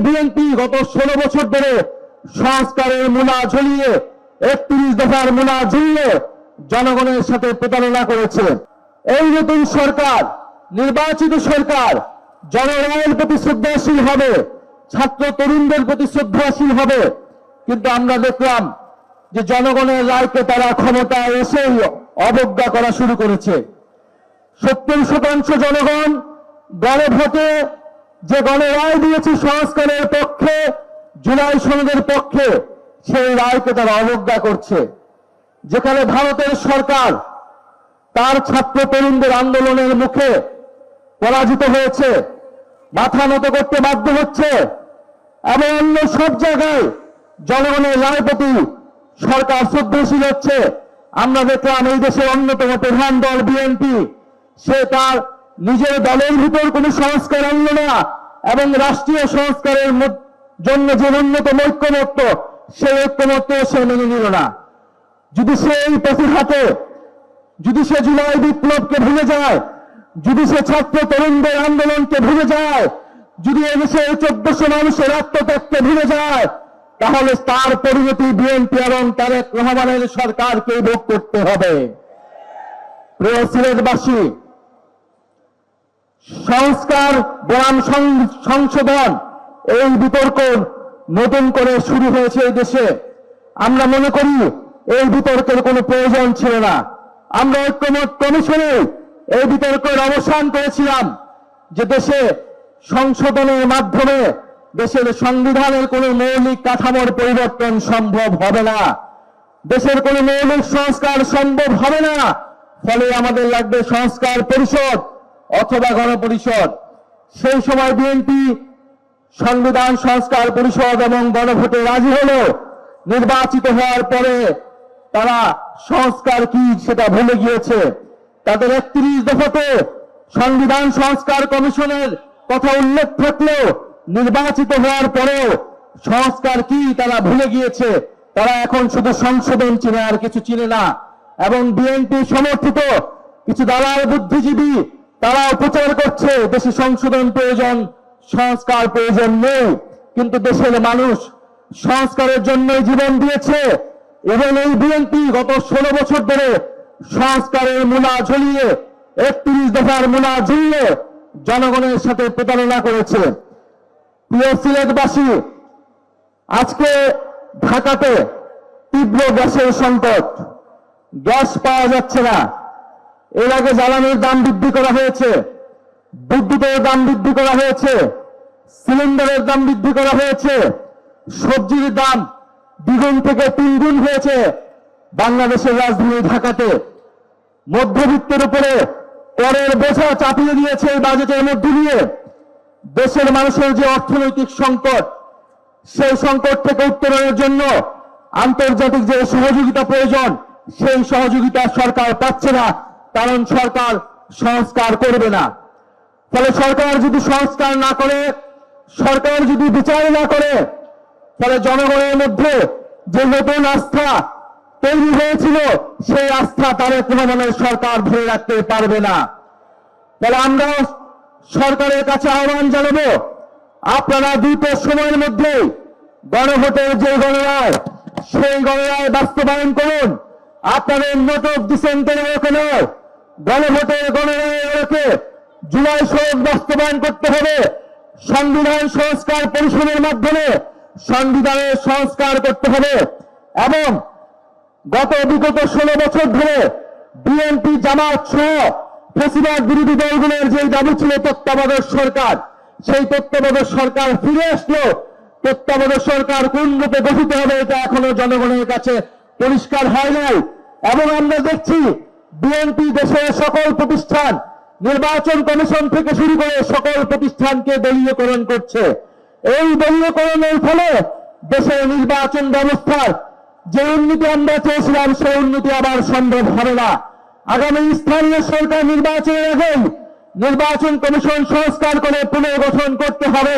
BNP গত 16 বছর ধরে সংস্কারের মূলা ঝুলিয়ে 31 দফার মূলা ঝুলিয়ে জনগণের সাথে প্রতারণা করেছে। এই নতুন সরকার, নির্বাচিত সরকার জনগণের প্রতি শ্রদ্ধাশীল হবে, ছাত্র তরুণদের প্রতি শ্রদ্ধাশীল হবে, কিন্তু আমরা দেখলাম যে জনগণের রায়কে তারা ক্ষমতায় এসেই অবজ্ঞা করা শুরু করেছে। 70% জনগণ গণভোটে যে গণরায় দিয়েছে সংস্কারের পক্ষে, জুলাই সনদের পক্ষে, সেই রায়কে তারা অবজ্ঞা করছে। যেখানে ভারতের সরকার তার ছাত্র তরুণদের আন্দোলনের মুখে পরাজিত হয়েছে, মাথা নত করতে বাধ্য হচ্ছে, এবং অন্য সব জায়গায় জনগণের রায় প্রতি সরকার শ্রদ্ধাশীল হচ্ছে। আমরা দেখলাম এই দেশের অন্যতম প্রধান দল বিএনপি, সে তার নিজের দলের ভিতর কোনো সংস্কার আনল না এবং রাষ্ট্রীয় সংস্কারের জন্য যে ন্যূনতম ঐক্যমত্য, সেই ঐক্যমত্য সে মেনে নিল না। যদি সে এই প্রতিঘাতে, যদি সে জুলাই বিপ্লবকে ভুলে যায়, যদি সে ছাত্র তরুণদের আন্দোলনকে ভুলে যায়, যদি এদেশে 1400 মানুষের আত্মত্যাগকে ভুলে যায়, তাহলে তার পরিণতি বিএনপি এবং তারেক রহমানের সরকারকে ভোগ করতে হবে। প্রিয় সিলেটবাসী, সংস্কার বনাম সংশোধন এই বিতর্ক নতুন করে শুরু হয়েছে এই দেশে। আমরা মনে করি এই বিতর্কের কোনো প্রয়োজন ছিল না। আমরা ঐক্যমত কমিশনে এই বিতর্কের অবসান করেছিলাম যে দেশে সংশোধনের মাধ্যমে দেশের সংবিধানের কোনো মৌলিক কাঠামোর পরিবর্তন সম্ভব হবে না, দেশের কোনো মৌলিক সংস্কার সম্ভব হবে না। ফলে আমাদের লাগবে সংস্কার পরিষদ অথবা গণপরিষদ। সেই সময় বিএনপি সংবিধান সংস্কার পরিষদ এবং গণভোটে রাজি হলো। নির্বাচিত হওয়ার পরে তারা সংস্কার কি সেটা ভুলে গিয়েছে। তাদের 31 দফাতে সংবিধান সংস্কার কমিশনের কথা উল্লেখ থাকলেও নির্বাচিত হওয়ার পরেও সংস্কার কি তারা ভুলে গিয়েছে। তারা এখন শুধু সংশোধন চিনে, আর কিছু চিনে না। এবং বিএনপি সমর্থিত কিছু দালাল বুদ্ধিজীবী তারাও প্রচার করছে দেশে সংশোধন প্রয়োজন, সংস্কার প্রয়োজন নেই। কিন্তু দেশের মানুষ সংস্কারের জন্য জীবন দিয়েছে এবং এই বিএনপি গত 16 বছর ধরে সংস্কারের মূলা ঝুলিয়ে 31 দফার মূলা ঝুলিয়ে জনগণের সাথে প্রতারণা করেছে। প্রিয় সিলেটবাসী, আজকে ঢাকাতে তীব্র গ্যাসের সংকট, গ্যাস পাওয়া যাচ্ছে না। এর আগে জ্বালানির দাম বৃদ্ধি করা হয়েছে, বিদ্যুতের দাম বৃদ্ধি করা হয়েছে, সিলিন্ডারের দাম বৃদ্ধি করা হয়েছে, সবজির দাম 2 গুণ থেকে 3 গুণ হয়েছে বাংলাদেশের রাজধানী ঢাকাতে। মধ্যবিত্তের উপরে করের বোঝা চাপিয়ে দিয়েছে এই বাজেটের মধ্য দিয়ে। দেশের মানুষের যে অর্থনৈতিক সংকট, সেই সংকট থেকে উত্তরণের জন্য আন্তর্জাতিক যে সহযোগিতা প্রয়োজন, সেই সহযোগিতা সরকার পাচ্ছে না, কারণ সরকার সংস্কার করবে না। ফলে সরকার যদি সংস্কার না করে, সরকার যদি বিচার না করে, ফলে জনগণের মধ্যে যে নতুন আস্থা তৈরি হয়েছিল, সেই আস্থা তারেক রহমানের সরকার ধরে রাখতে পারবে না। ফলে আমরা সরকারের কাছে আহ্বান জানাবো, আপনারা দ্রুত সময়ের মধ্যে গণভোটের যে গণরায়, সেই গণরায় বাস্তবায়ন করুন। আপনাদের নোট অফ ডিসেন্টের কেন গণভোটের গণরায়কে জুলাই সনদ বাস্তবায়ন করতে হবে। সংবিধান সংস্কার পরিষদের মাধ্যমে সংবিধানের সংস্কার করতে হবে। এবং বিগত 16 বছর ধরে বিএনপি, জামাত সহ ফ্যাসিবাদ বিরোধী দলগুলোর যে দাবি ছিল তত্ত্বাবধায়ক সরকার, সেই তত্ত্বাবধায়ক সরকার ফিরে আসলো। তত্ত্বাবধায়ক সরকার কোন রূপে গঠিত হবে এটা এখনো জনগণের কাছে পরিষ্কার হয় নাই। এবং আমরা দেখছি বিএনপি দেশের সকল প্রতিষ্ঠান, নির্বাচন কমিশন থেকে শুরু করে সকল প্রতিষ্ঠানকে দলীয়করণ করছে। এই দলীয়করণের ফলে দেশের নির্বাচন ব্যবস্থার যে উন্নতি আমরা চেয়েছিলাম, সেই উন্নতি আবার সম্ভব হবে না। আগামী স্থানীয় সরকার নির্বাচনের আগে নির্বাচন কমিশন সংস্কার করে পুনর্গঠন করতে হবে।